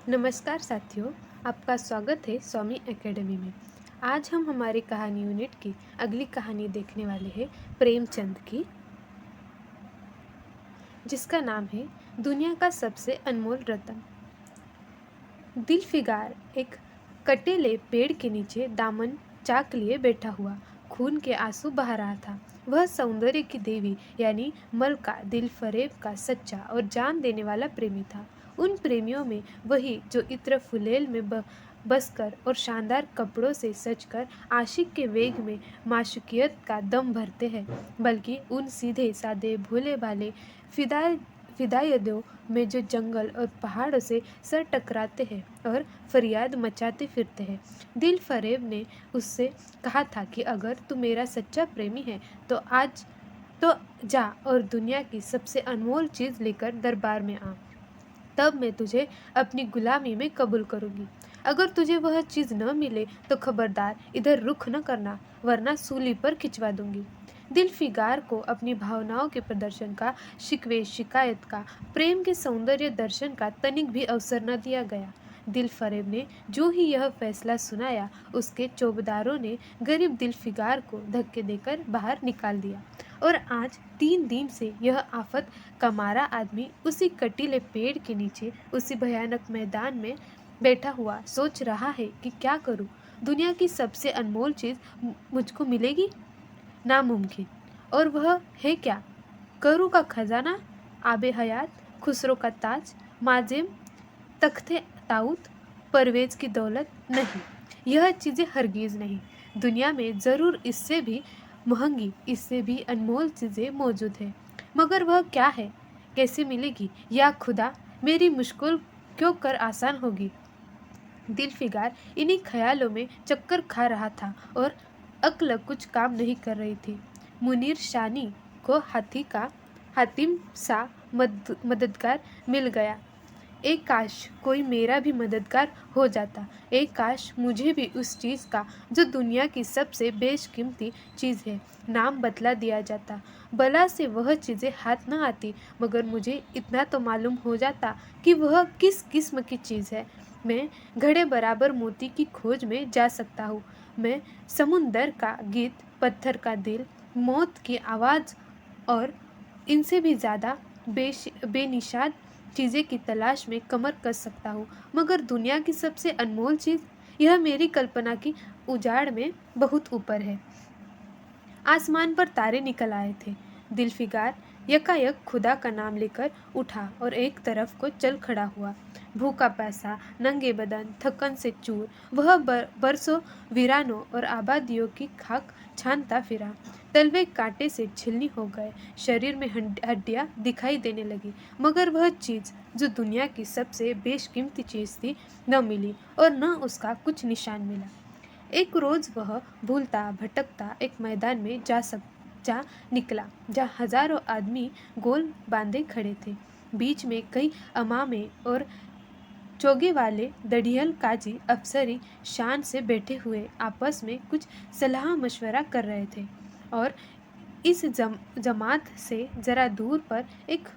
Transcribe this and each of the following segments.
नमस्कार साथियों, आपका स्वागत है स्वामी एकेडमी में। आज हम हमारी कहानी यूनिट की अगली कहानी देखने वाले हैं प्रेमचंद की, जिसका नाम है दुनिया का सबसे अनमोल रत्न। दिलफिगार एक कटेले पेड़ के नीचे दामन चाक लिए बैठा हुआ खून के आंसू बहा रहा था। वह सौंदर्य की देवी यानी मलका दिलफरेब का सच्चा और जान देने वाला प्रेमी था। उन प्रेमियों में वही जो इत्र फुलेल में बसकर और शानदार कपड़ों से सजकर आशिक के वेग में माशूकियत का दम भरते हैं, बल्कि उन सीधे साधे भोले भाले फिदा फिदायतों में जो जंगल और पहाड़ों से सर टकराते हैं और फरियाद मचाते फिरते हैं। दिल फरेब ने उससे कहा था कि अगर तू मेरा सच्चा प्रेमी है तो जा और दुनिया की सबसे अनमोल चीज़ लेकर दरबार में आ, तब मैं तुझे अपनी गुलामी में कबूल करूंगी। अगर तुझे वह चीज़ न मिले तो खबरदार इधर रुख न करना, वरना सूली पर खिंचवा दूंगी। दिलफिगार को अपनी भावनाओं के प्रदर्शन का, शिकवे शिकायत का, प्रेम के सौंदर्य दर्शन का तनिक भी अवसर न दिया गया। दिलफरेब ने जो ही यह फैसला सुनाया, उसके चौबेदारों ने गरीब दिलफिगार को धक्के देकर बाहर निकाल दिया और आज 3 दिन से यह आफत का मारा आदमी उसी कटीले पेड़ के नीचे, उसी भयानक मैदान में बैठा हुआ सोच रहा है कि क्या करूं। दुनिया की सबसे अनमोल चीज़ मुझको मिलेगी? नामुमकिन। और वह है क्या? करू का खजाना, आबे हयात, खुसरो का ताज, माजिम, तख्ते ताऊत, परवेज की दौलत? नहीं, यह चीज़ें हरगिज़ नहीं। दुनिया में ज़रूर इससे भी महंगी, इससे भी अनमोल चीज़ें मौजूद हैं, मगर वह क्या है, कैसे मिलेगी? या खुदा, मेरी मुश्किल क्यों कर आसान होगी। दिलफिगार इन्हीं ख्यालों में चक्कर खा रहा था और अक्ल कुछ काम नहीं कर रही थी। मुनीर शानी को हातिम सा मददगार मिल गया। एक काश कोई मेरा भी मददगार हो जाता। एक काश मुझे भी उस चीज़ का जो दुनिया की सबसे बेशकीमती चीज़ है नाम बतला दिया जाता। भला से वह चीज़ें हाथ न आती, मगर मुझे इतना तो मालूम हो जाता कि वह किस किस्म की चीज़ है। मैं घड़े बराबर मोती की खोज में जा सकता हूँ। मैं समुंदर का गीत, पत्थर का दिल, मौत की आवाज़ और इनसे भी ज़्यादा बेनिशाद चीज़ें की तलाश में कमर कस सकता हूँ, मगर दुनिया की सबसे अनमोल चीज़, यह मेरी कल्पना की उजाड़ में बहुत ऊपर है। आसमान पर तारे निकल आए थे। दिलफिगार यकायक खुदा का नाम लेकर उठा और एक तरफ को चल खड़ा हुआ। भूखा प्यासा, नंगे बदन, थकन से चूर, वह बरसों वीरानों और आबादियों की खाक छानता फिरा। तलवे कांटे से छिलनी हो गए, शरीर में हड्डियां दिखाई देने लगी, मगर वह चीज़ जो दुनिया की सबसे बेशकीमती चीज़ थी, न मिली और न उसका कुछ निशान मिला। एक रोज़ वह भूलता भटकता एक मैदान में जा निकला, जहाँ हजारों आदमी गोल बांधे खड़े थे। बीच में कई अमामे और चोगे वाले दढ़ियल काजी अफसरी शान से बैठे हुए आपस में कुछ सलाह मशवरा कर रहे थे, और इस जमात से जरा दूर पर एक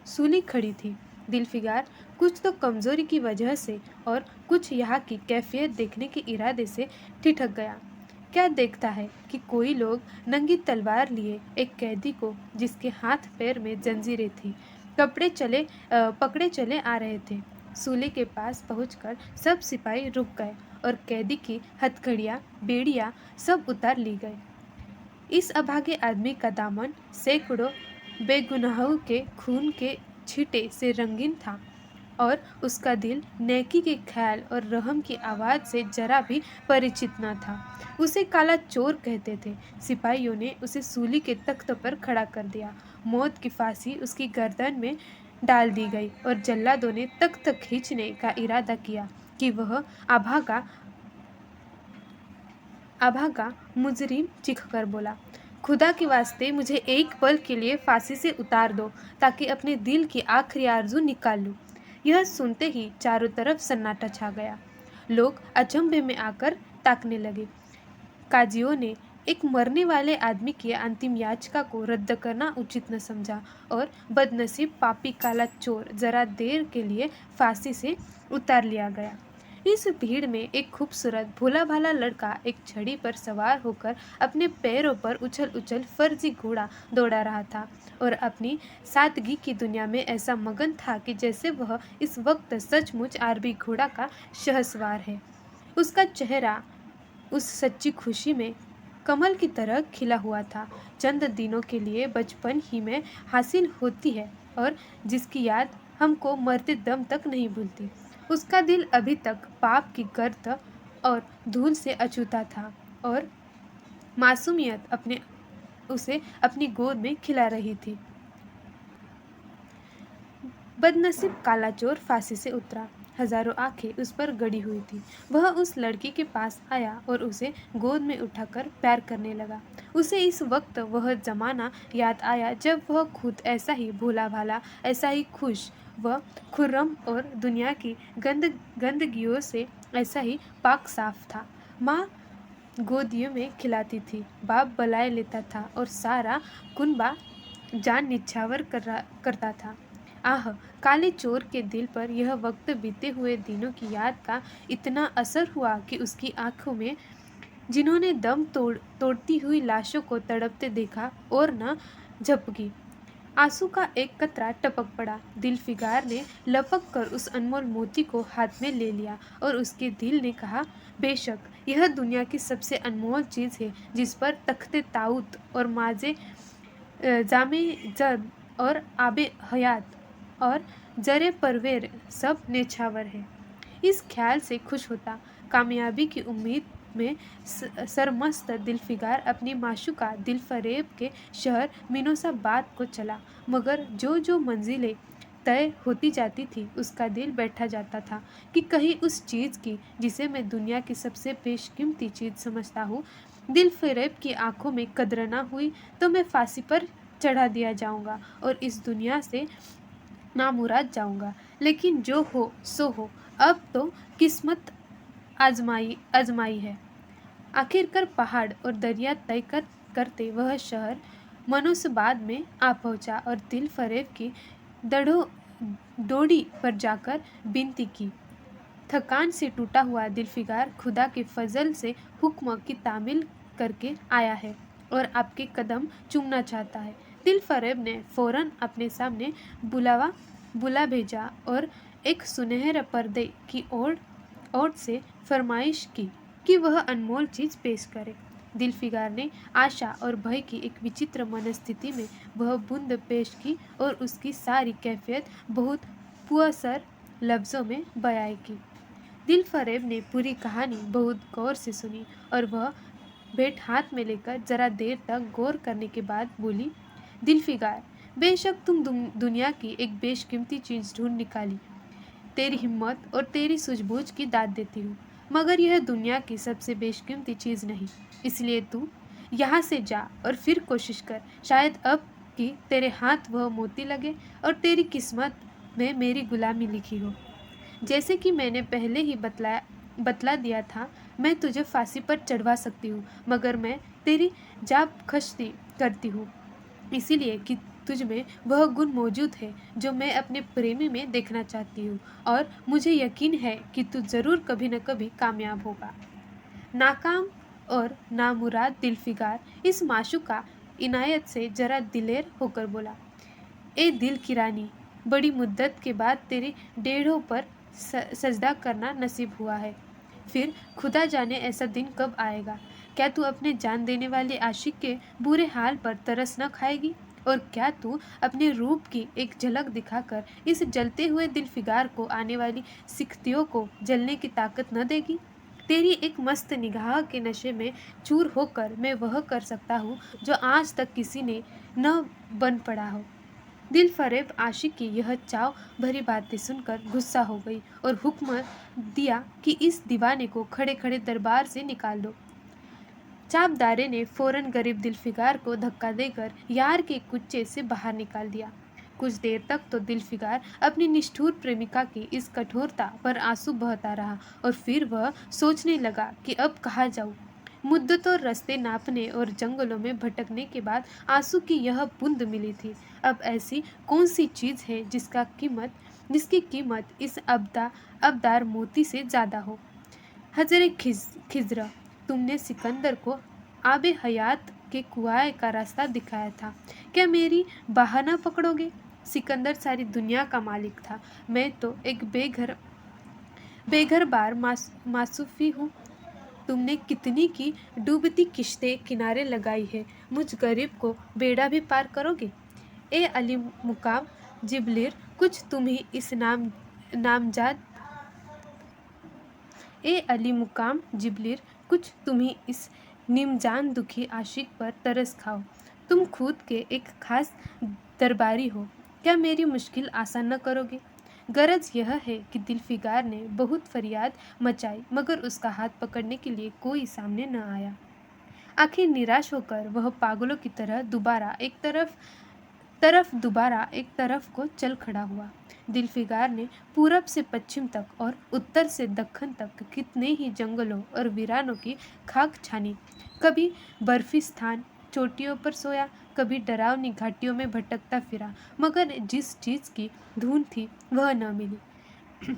सूली खड़ी थी। दिलफिगार कुछ तो कमजोरी की वजह से और कुछ यहाँ की कैफियत देखने के इरादे से ठिठक गया। क्या देखता है कि कोई लोग नंगी तलवार लिए एक कैदी को, जिसके हाथ पैर में जंजीरें थी, पकड़े चले आ रहे थे। सूली के पास पहुंचकर सब सिपाही रुक गए और कैदी की हथकड़ियाँ, बेड़ियाँ सब उतार ली गई। इस अभागे आदमी का दामन सैकड़ों बेगुनाहों के खून के छींटे से रंगीन था, और उसका दिल नेकी के ख्याल और रहम की आवाज़ से जरा भी परिचित न था। उसे काला चोर कहते थे। सिपाहियों ने उसे सूली के तख्त पर खड़ा कर दिया। मौत की फांसी उसकी गर्दन में डाल दी गई और जल्लादों ने तख्त खींचने का इरादा किया कि वह आभागा मुजरिम चीखकर बोला, खुदा के वास्ते मुझे एक पल के लिए फांसी से उतार दो, ताकि अपने दिल की आखिरी आरजू निकाल लूं। यह सुनते ही चारों तरफ सन्नाटा छा गया। लोग अचंभे में आकर ताकने लगे। काजियों ने एक मरने वाले आदमी की अंतिम याचिका को रद्द करना उचित न समझा और बदनसीब पापी काला चोर जरा देर के लिए फांसी से उतार लिया गया। इस भीड़ में एक खूबसूरत भोला भाला लड़का एक छड़ी पर सवार होकर अपने पैरों पर उछल उछल फर्जी घोड़ा दौड़ा रहा था और अपनी सादगी की दुनिया में ऐसा मगन था कि जैसे वह इस वक्त सचमुच अरबी घोड़ा का शहसवार है। उसका चेहरा उस सच्ची खुशी में कमल की तरह खिला हुआ था, चंद दिनों के लिए बचपन ही में हासिल होती है और जिसकी याद हमको मरते दम तक नहीं भूलती। उसका दिल अभी तक पाप की गर्द और धूल से अछूता था और मासूमियत उसे अपनी गोद में खिला रही थी। बदनसीब काला चोर फांसी से उतरा। हजारों आंखें उस पर गड़ी हुई थी। वह उस लड़की के पास आया और उसे गोद में उठाकर प्यार करने लगा। उसे इस वक्त वह जमाना याद आया जब वह खुद ऐसा ही भोला भाला, ऐसा ही खुश व खुर्रम और दुनिया की गंदगियों से ऐसा ही पाक साफ था। माँ गोदियों में खिलाती थी, बाप बलाए लेता था और सारा कुनबा जान निछावर करता था। आह, काले चोर के दिल पर यह वक्त बीते हुए दिनों की याद का इतना असर हुआ कि उसकी आंखों में, जिन्होंने दम तोड़ती हुई लाशों को तड़पते देखा, और न झपकी। आंसू का एक कतरा टपक पड़ा। दिलफिगार ने लपक कर उस अनमोल मोती को हाथ में ले लिया और उसके दिल ने कहा, बेशक यह दुनिया की सबसे अनमोल चीज़ है जिस पर तख्ते ताऊत और माजे जामे जद और आबे हयात और जरे परवेर सब नेछावर है। इस ख्याल से खुश होता, कामयाबी की उम्मीद में सरमस्त दिलफिगार अपनी माशूका दिलफरेब के शहर मिनोसाबाद को चला, मगर जो जो मंजिलें तय होती जाती थी उसका दिल बैठा जाता था कि कहीं उस चीज़ की जिसे मैं दुनिया की सबसे बेशकीमती चीज़ समझता हूँ, दिलफरेब की आंखों में कद्र न हुई तो मैं फांसी पर चढ़ा दिया जाऊंगा और इस दुनिया से नामुराद जाऊंगा। लेकिन जो हो सो हो, अब तो किस्मत आजमाई है। आखिरकार पहाड़ और दरिया तय करते वह शहर मनोसबाद में आ पहुंचा और दिल फरेब की डोडी पर जाकर विनती की। थकान से टूटा हुआ दिलफिगार खुदा के फजल से हुक्म की तामील करके आया है और आपके कदम चूमना चाहता है। दिल फरेब ने फौरन अपने सामने बुला भेजा और एक सुनहरे पर्दे की ओर से फरमाइश की कि वह अनमोल चीज़ पेश करे। दिलफिगार ने आशा और भय की एक विचित्र मनस्थिति में वह बूंद पेश की और उसकी सारी कैफियत बहुत पुअसर लफ्ज़ों में बयां की। दिल फरेब ने पूरी कहानी बहुत गौर से सुनी और वह भेंट हाथ में लेकर जरा देर तक गौर करने के बाद बोली, दिलफिगार, बेशक तुम दुनिया की एक बेशकीमती चीज़ ढूंढ निकाली। तेरी हिम्मत और तेरी सूझबूझ की दाद देती हूँ, मगर यह दुनिया की सबसे बेशकीमती चीज़ नहीं। इसलिए तू यहाँ से जा और फिर कोशिश कर, शायद अब कि तेरे हाथ वह मोती लगे और तेरी किस्मत में मेरी गुलामी लिखी हो। जैसे कि मैंने पहले ही बतला दिया था, मैं तुझे फांसी पर चढ़वा सकती हूँ, मगर मैं तेरी जाबखस्ती करती हूँ इसीलिए कि तुझ में वह गुण मौजूद है जो मैं अपने प्रेमी में देखना चाहती हूँ और मुझे यकीन है कि तू ज़रूर कभी न कभी कामयाब होगा। नाकाम और नामुराद दिलफिगार इस माशूका इनायत से जरा दिलेर होकर बोला, ए दिल की रानी, बड़ी मुद्दत के बाद तेरी डेढ़ों पर सजदा करना नसीब हुआ है। फिर खुदा जाने ऐसा दिन कब आएगा। क्या तू अपने जान देने वाले आशिक के बुरे हाल पर तरस न खाएगी? और क्या तू अपने रूप की एक झलक दिखाकर इस जलते हुए दिलफिगार को आने वाली सिख्तियों को जलने की ताकत न देगी? तेरी एक मस्त निगाह के नशे में चूर होकर मैं वह कर सकता हूँ जो आज तक किसी ने न बन पड़ा हो। दिल फरेब आशिक की यह चाव भरी बातें सुनकर गुस्सा हो गई और हुक्म दिया कि इस दीवाने को खड़े खड़े दरबार से निकाल दो। चापदारे ने फौरन गरीब दिलफिगार को धक्का देकर यार के कुच्चे से बाहर निकाल दिया। कुछ देर तक तो दिलफिगार अपनी निष्ठुर प्रेमिका की इस कठोरता पर आंसू बहता रहा और फिर वह सोचने लगा कि अब कहाँ जाऊँ। मुद्दतों रास्ते नापने और जंगलों में भटकने के बाद आंसू की यह बूंद मिली थी। अब ऐसी कौन सी चीज़ है जिसकी कीमत इस अबदार मोती से ज़्यादा हो। हजरे खिज़्र, तुमने सिकंदर को आबे हयात के कुआं का रास्ता दिखाया था, क्या मेरी बहाना पकड़ोगे? सिकंदर सारी दुनिया का मालिक था, मैं तो एक बेघर बार मासूफी हूँ। तुमने कितनी की डूबती किश्तें किनारे लगाई है, मुझ गरीब को बेड़ा भी पार करोगे? ए अली मुकाम जिबलीर, कुछ तुम ही इस नामजाद ए अली मुकाम जिबलीर, कुछ तुम ही इस निमजान दुखी आशिक पर तरस खाओ। तुम खुद के एक खास दरबारी हो, क्या मेरी मुश्किल आसान न करोगे? गरज यह है कि दिलफिगार ने बहुत फरियाद मचाई, मगर उसका हाथ पकड़ने के लिए कोई सामने न आया। आखिर निराश होकर वह पागलों की तरह दोबारा एक तरफ को चल खड़ा हुआ। दिलफिगार ने पूरब से पश्चिम तक और उत्तर से दक्षिण तक कितने ही जंगलों और वीरानों की खाक छानी। कभी बर्फी स्थान चोटियों पर सोया, कभी डरावनी घाटियों में भटकता फिरा, मगर जिस चीज़ की धुन थी वह न मिली।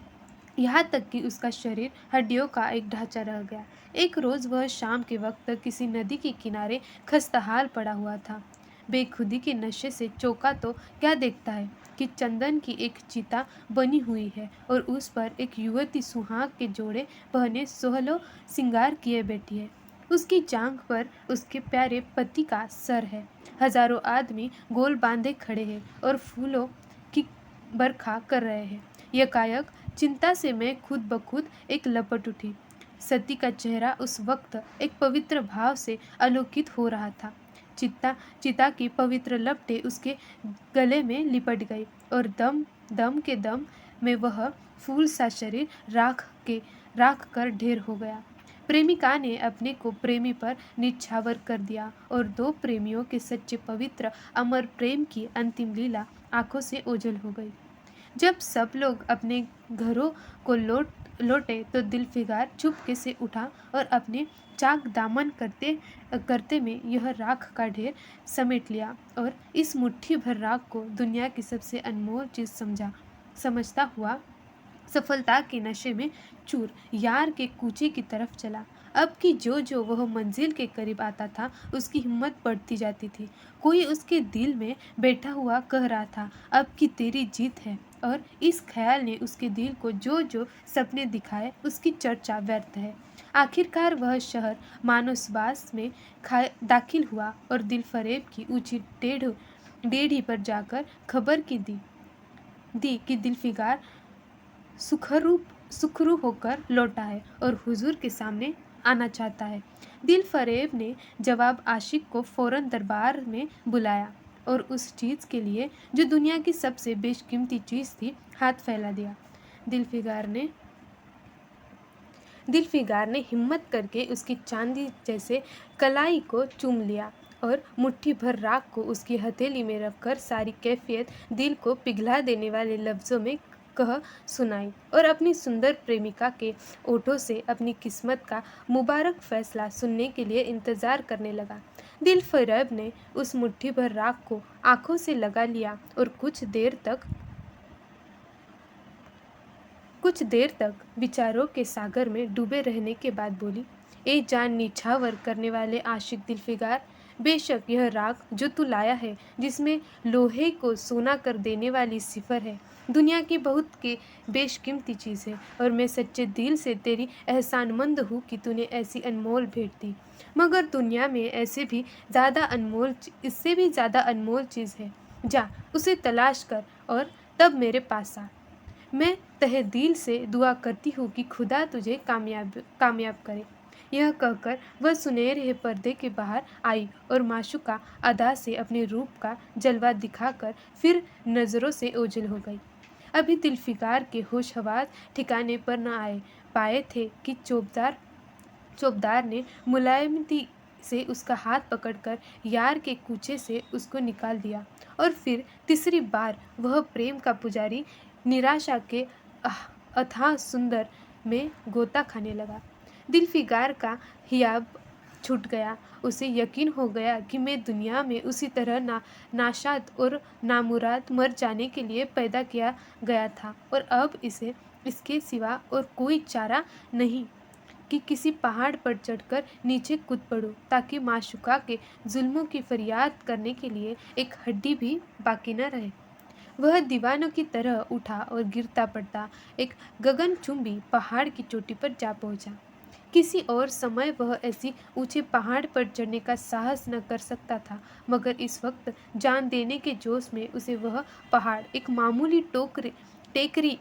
यहाँ तक कि उसका शरीर हड्डियों का एक ढांचा रह गया। एक रोज़ वह शाम के वक्त किसी नदी के किनारे खस्ताहाल पड़ा हुआ था। बेखुदी के नशे से चौंका तो क्या देखता है कि चंदन की एक चिता बनी हुई है और उस पर एक युवती सुहाग के जोड़े पहने सोहलो सिंगार किए बैठी है। उसकी जांघ पर उसके प्यारे पति का सर है। हजारों आदमी गोल बांधे खड़े हैं और फूलों की बरखा कर रहे हैं। यकायक चिंता से मैं खुद ब खुद एक लपट उठी। सती का चेहरा उस वक्त एक पवित्र भाव से आलोकित हो रहा था। चिता की पवित्र लपटें उसके गले में लिपट गई और दम में वह फूल सा शरीर राख कर ढेर हो गया। प्रेमिका ने अपने को प्रेमी पर निछावर कर दिया और दो प्रेमियों के सच्चे पवित्र अमर प्रेम की अंतिम लीला आंखों से ओझल हो गई। जब सब लोग अपने घरों को लौटे तो दिलफिगार चुपके से उठा और अपने चाक दामन करते में यह राख का ढेर समेट लिया और इस मुट्ठी भर राख को दुनिया की सबसे अनमोल चीज़ समझता हुआ सफलता के नशे में चूर यार के कूचे की तरफ चला। अब कि जो वह मंजिल के करीब आता था, उसकी हिम्मत बढ़ती जाती थी। कोई उसके दिल में बैठा हुआ कह रहा था, अब कि तेरी जीत है, और इस ख्याल ने उसके दिल को जो सपने दिखाए उसकी चर्चा व्यर्थ है। आखिरकार वह शहर मानसबास में दाखिल हुआ और दिलफरेब की ऊंची डेढ़ी पर जाकर खबर दी कि दिलफिगार सुखरू होकर लौटा है और हुजूर के सामने आना चाहता है। दिलफरेब ने जवाब आशिक को फौरन दरबार में बुलाया और उस चीज़ के लिए जो दुनिया की सबसे बेशकीमती चीज़ थी हाथ फैला दिया। दिलफिगार ने हिम्मत करके उसकी चांदी जैसे कलाई को चूम लिया और मुट्ठी भर राख को उसकी हथेली में रखकर सारी कैफियत दिल को पिघला देने वाले लफ्ज़ों में कह सुनाई और अपनी सुंदर प्रेमिका के ओठों से अपनी किस्मत का मुबारक फैसला सुनने के लिए इंतज़ार करने लगा। दिलफरेब ने उस मुट्ठी भर राख को आंखों से लगा लिया और कुछ देर तक विचारों के सागर में डूबे रहने के बाद बोली, ए जान निछावर करने वाले आशिक दिलफिगार, बेशक यह राख जो तू लाया है, जिसमें लोहे को सोना कर देने वाली सिफर है, दुनिया की बहुत के बेशकीमती चीज़ है और मैं सच्चे दिल से तेरी एहसानमंद हूँ कि तूने ऐसी अनमोल भेंट दी। मगर दुनिया में इससे भी ज़्यादा अनमोल चीज़ है। जा उसे तलाश कर और तब मेरे पास आ। मैं तहे दिल से दुआ करती हूँ कि खुदा तुझे कामयाब करे। यह कहकर वह सुनहरे पर्दे के बाहर आई और माशूका अदा से अपने रूप का जलवा दिखाकर फिर नज़रों से ओझल हो गई। अभी दिलफिगार के होश हवास ठिकाने पर न पाए थे कि चौबदार ने मुलायमती से उसका हाथ पकड़कर यार के कूचे से उसको निकाल दिया और फिर तीसरी बार वह प्रेम का पुजारी निराशा के अथाह सुंदर में गोता खाने लगा। दिलफिगार का हियाब छूट गया। उसे यकीन हो गया कि मैं दुनिया में उसी तरह नाशाद और नामुराद मर जाने के लिए पैदा किया गया था, और अब इसे इसके सिवा और कोई चारा नहीं कि किसी पहाड़ पर चढ़कर नीचे कूद पड़ूं, ताकि माशूका के जुल्मों की फरियाद करने के लिए एक हड्डी भी बाकी न रहे। वह दीवानों की तरह उठा और गिरता पड़ता एक गगनचुंबी पहाड़ की चोटी पर जा पहुंचा। किसी और समय वह ऐसी ऊंचे पहाड़ पर चढ़ने का साहस न कर सकता था, मगर इस वक्त जान देने के जोश में उसे वह पहाड़ एक मामूली टेकरी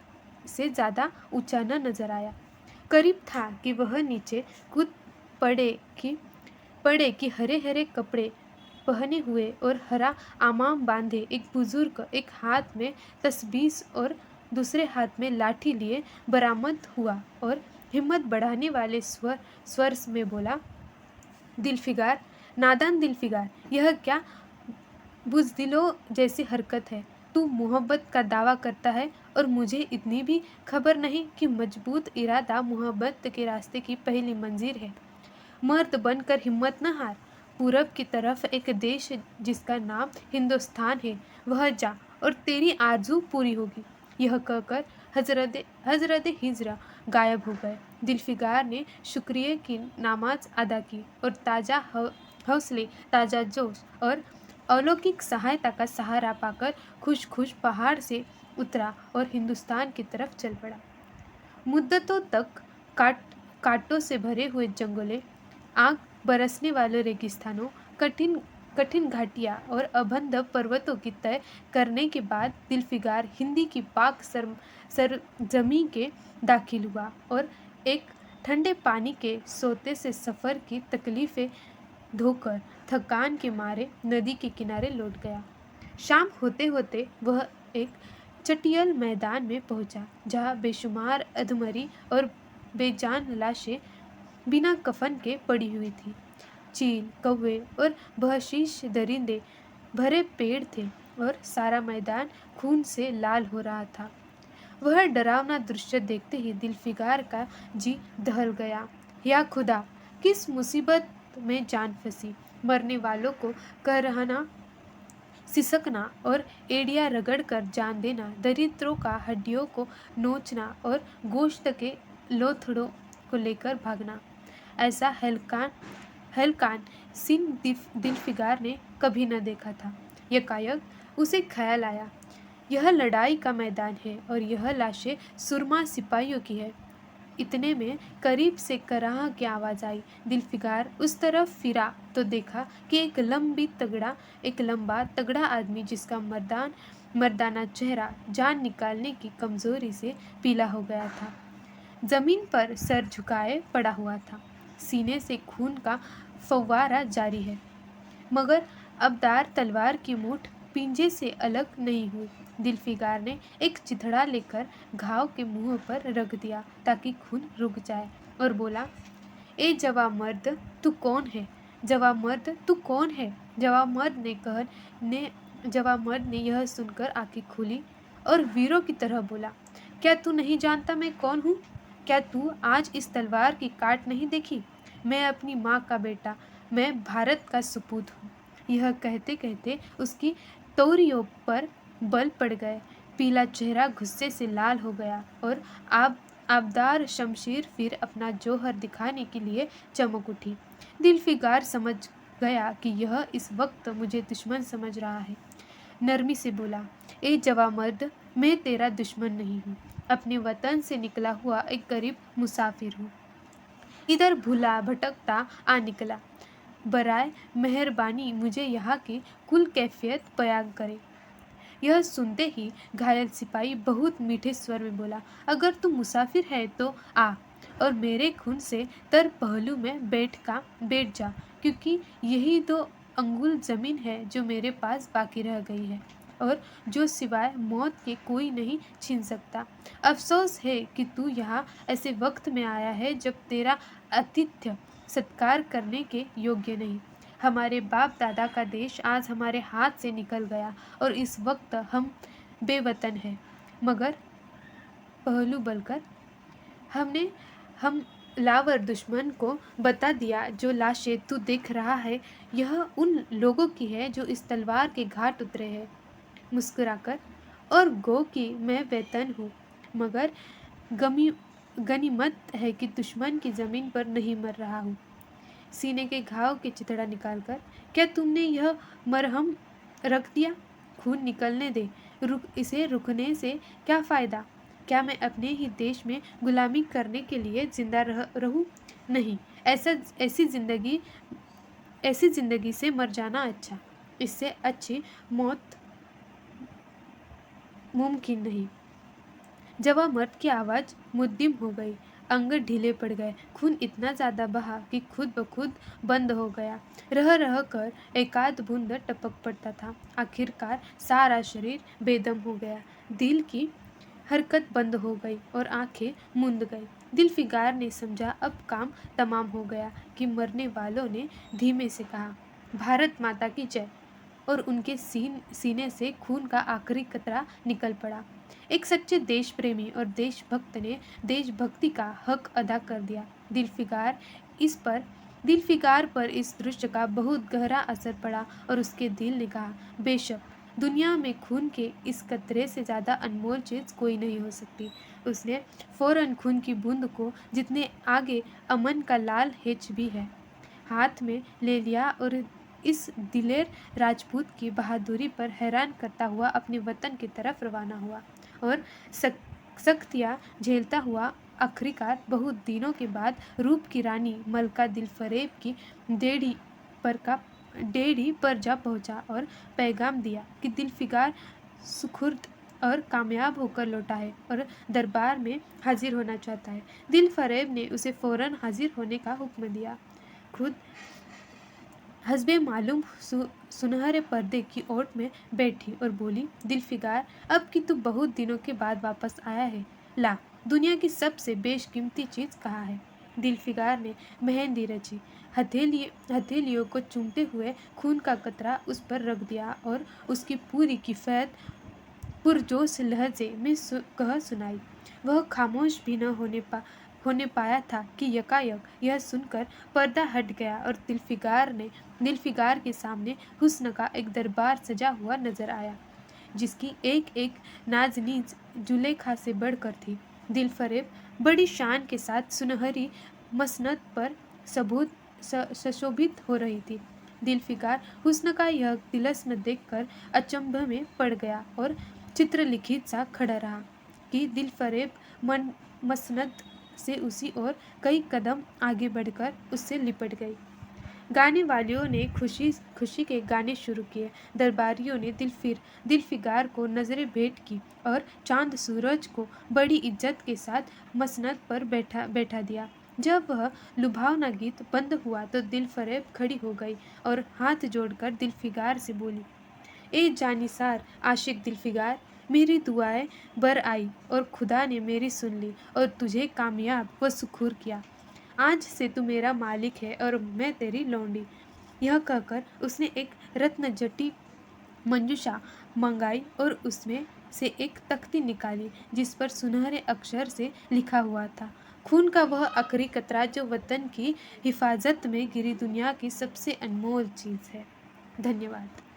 से ज़्यादा ऊंचा न नजर आया। करीब था कि वह नीचे कूद पड़े कि हरे हरे कपड़े पहने हुए और हरा आमाम बांधे एक बुजुर्ग एक हाथ में तस्बीह और दूसरे हाथ में लाठी लिए बरामद हुआ और हिम्मत बढ़ाने वाले स्वर में बोला, दिलफिगार, नादान दिलफिगार, यह क्या बुज़दिलों जैसी हरकत है। तू मोहब्बत का दावा करता है और मुझे इतनी भी खबर नहीं कि मजबूत इरादा मोहब्बत के रास्ते की पहली मंजिल है। मर्द बनकर हिम्मत न हार। पूरब की तरफ एक देश जिसका नाम हिंदुस्तान है, वह जा और तेरी आरज़ू पूरी होगी। यह कहकर हजरत हिजरा गायब हो गए। दिलफिगार ने शुक्रिया की नमाज अदा की और ताज़ा हौसले, ताज़ा जोश और अलौकिक सहायता का सहारा पाकर खुश खुश पहाड़ से उतरा और हिंदुस्तान की तरफ चल पड़ा। मुद्दतों तक कांटों से भरे हुए जंगलों, आग बरसने वाले रेगिस्तानों, कठिन घाटियां और अबंध पर्वतों की तय करने के बाद दिलफिगार हिंदी की पाक सरजमी के दाखिल हुआ और एक ठंडे पानी के सोते से सफ़र की तकलीफ़ें धोकर थकान के मारे नदी के किनारे लौट गया। शाम होते होते वह एक चटियल मैदान में पहुंचा, जहां बेशुमार अधमरी और बेजान लाशें बिना कफन के पड़ी हुई थी। चील, कौवे और बहशीश दरिंदे भरे पेड़ थे और सारा मैदान खून से लाल हो रहा था। वह डरावना दृश्य देखते ही दिलफिगार का जी दहल गया। या खुदा, किस मुसीबत में जान फंसी। मरने वालों को करहना, सिसकना और एड़िया रगड़ कर जान देना, दरिद्रों का हड्डियों को नोचना और गोश्त के लोथड़ों को लेकर भागना, ऐसा हलकान सीन दिलफिगार ने कभी न देखा था। यकायक उसे ख्याल आया, यह लड़ाई का मैदान है और यह लाशें सुरमा सिपाहियों की है। इतने में करीब से कराह की आवाज़ आई। दिलफिगार उस तरफ फिरा तो देखा कि एक लंबा तगड़ा आदमी, जिसका मर्दाना चेहरा जान निकालने की कमजोरी से पीला हो गया था, जमीन पर सर झुकाए पड़ा हुआ था। सीने से खून का फव्वारा जारी है, मगर अबदार तलवार की मूठ पिंजे से अलग नहीं हुई। दिलफिगार ने एक चिथड़ा लेकर घाव के मुंह पर रख दिया ताकि खून रुक जाए और बोला, ए जवां मर्द, तू कौन है? जवां मर्द, तू कौन है? जवां मर्द ने यह सुनकर आंखें खोली और वीरों की तरह बोला, क्या तू नहीं जानता मैं कौन हूँ? क्या तू आज इस तलवार की काट नहीं देखी? मैं अपनी माँ का बेटा, मैं भारत का सपूत हूँ। यह कहते कहते उसकी तौरियों पर बल पड़ गए। पीला चेहरा गुस्से से लाल हो गया और आबदार शमशीर फिर अपना जौहर दिखाने के लिए चमक उठी। दिलफिगार समझ गया कि यह इस वक्त मुझे दुश्मन समझ रहा है। नरमी से बोला, ए जवां मर्द, मैं तेरा दुश्मन नहीं हूँ। अपने वतन से निकला हुआ एक गरीब मुसाफिर हूँ। इधर भूला भटकता आ निकला। बराए मेहरबानी मुझे यहाँ की कुल कैफियत बयान करे। यह सुनते ही घायल सिपाही बहुत मीठे स्वर में बोला, अगर तू मुसाफिर है तो आ और मेरे खून से तर पहलू में बैठ जा, क्योंकि यही 2 अंगुल जमीन है जो मेरे पास बाकी रह गई है और जो सिवाय मौत के कोई नहीं छीन सकता। अफसोस है कि तू यहाँ ऐसे वक्त में आया है जब तेरा आतिथ्य सत्कार करने के योग्य नहीं। हमारे बाप दादा का देश आज हमारे हाथ से निकल गया और इस वक्त हम बेवतन हैं, मगर पहलू बलकर हम लावर दुश्मन को बता दिया, जो लाशें तू देख रहा है यह उन लोगों की है जो इस तलवार के घाट उतरे हैं मुस्कुराकर, और गो कि मैं वेतन हूँ, मगर गमी गनीमत है कि दुश्मन की जमीन पर नहीं मर रहा हूँ। सीने के घाव के चिथड़ा निकालकर, क्या तुमने यह मरहम रख दिया? खून निकलने दे, इसे रुकने से क्या फायदा? क्या मैं अपने ही देश में गुलामी करने के लिए जिंदा रहूं? नहीं, ऐसा ऐसी जिंदगी से मर जाना अच्छा। इससे अच्छी मौत मुमकिन नहीं। जवा मर्द की आवाज मुद्दिम हो गई, अंग ढीले पड़ गए, खून इतना ज्यादा बहा कि खुद ब खुद बंद हो गया। रह रह कर एकाध बूंद टपक पड़ता था। आखिरकार सारा शरीर बेदम हो गया, दिल की हरकत बंद हो गई और आंखें मूंद गई। दिलफिगार ने समझा अब काम तमाम हो गया कि मरने वालों ने धीमे से कहा, भारत माता की जय, और उनके सीने से खून का आखिरी कतरा निकल पड़ा। एक सच्चे देश प्रेमी और देशभक्त ने देशभक्ति का हक अदा कर दिया। दिलफिकार पर इस दृश्य का बहुत गहरा असर पड़ा और उसके दिल ने कहा, बेशक दुनिया में खून के इस कतरे से ज्यादा अनमोल चीज कोई नहीं हो सकती। उसने फौरन खून की बूंद को, जितने आगे अमन का लाल हेच भी है, हाथ में ले लिया और इस दिलेर राजपूत की बहादुरी पर हैरान करता हुआ अपने वतन की तरफ रवाना हुआ और सख्तियां झेलता हुआ आखिरकार बहुत दिनों के बाद रूप की रानी मलका दिलफरेब की डेढ़ी पर जा पहुंचा और पैगाम दिया कि दिलफिकार सुखुर्द और कामयाब होकर लौटा है और दरबार में हाजिर होना चाहता है। दिलफरेब ने उसे फौरन हाजिर होने का हुक्म दिया। खुद हस्बे मालूम सुनहरे पर्दे की ओट में बैठी और बोली, दिलफिकार, अब कि तू बहुत दिनों के बाद वापस आया है, ला, दुनिया की सबसे बेशकीमती चीज कहाँ है? दिलफिकार ने मेहंदी रची, हथेलियों को चूमते हुए खून का कतरा उस पर रख दिया और उसकी पूरी किफायत पुरजोश लहजे में कह सुनाई। वह खामोश भी न होने पाया था कि यकायक यह सुनकर पर्दा हट गया और दिलफिकार के सामने हुस्न का एक दरबार सजा हुआ नजर आया, जिसकी एक एक नाज़नीज़ जुलेखा से बढ़कर थी। दिलफरेब बड़ी शान के साथ सुनहरी मसनद पर सुशोभित हो रही थी। दिलफिकार हुस्न का यह तिलस्म देखकर अचंभ में पड़ गया और चित्रलिखित सा खड़ा रहा कि दिलफरेब मसनद से उसी ओर कई कदम आगे बढ़कर उससे लिपट गई। गाने वालियों ने खुशी खुशी के गाने शुरू किए। दरबारियों ने दिलफिकार को नजरें भेंट की और चांद सूरज को बड़ी इज्जत के साथ मसनद पर बैठा दिया। जब वह लुभावना गीत बंद हुआ तो दिलफरेब खड़ी हो गई और हाथ जोड़कर दिलफिकार से बोली, ए जानिसार आशिक दिलफिकार, मेरी दुआएं बर आई और खुदा ने मेरी सुन ली और तुझे कामयाब व सुखूर किया। आज से तू मेरा मालिक है और मैं तेरी लौंडी। यह कहकर उसने एक रत्न जटी मंजूषा मंगाई और उसमें से एक तख्ती निकाली जिस पर सुनहरे अक्षर से लिखा हुआ था, खून का वह आखिरी कतरा जो वतन की हिफाजत में गिरी दुनिया की सबसे अनमोल चीज है। धन्यवाद।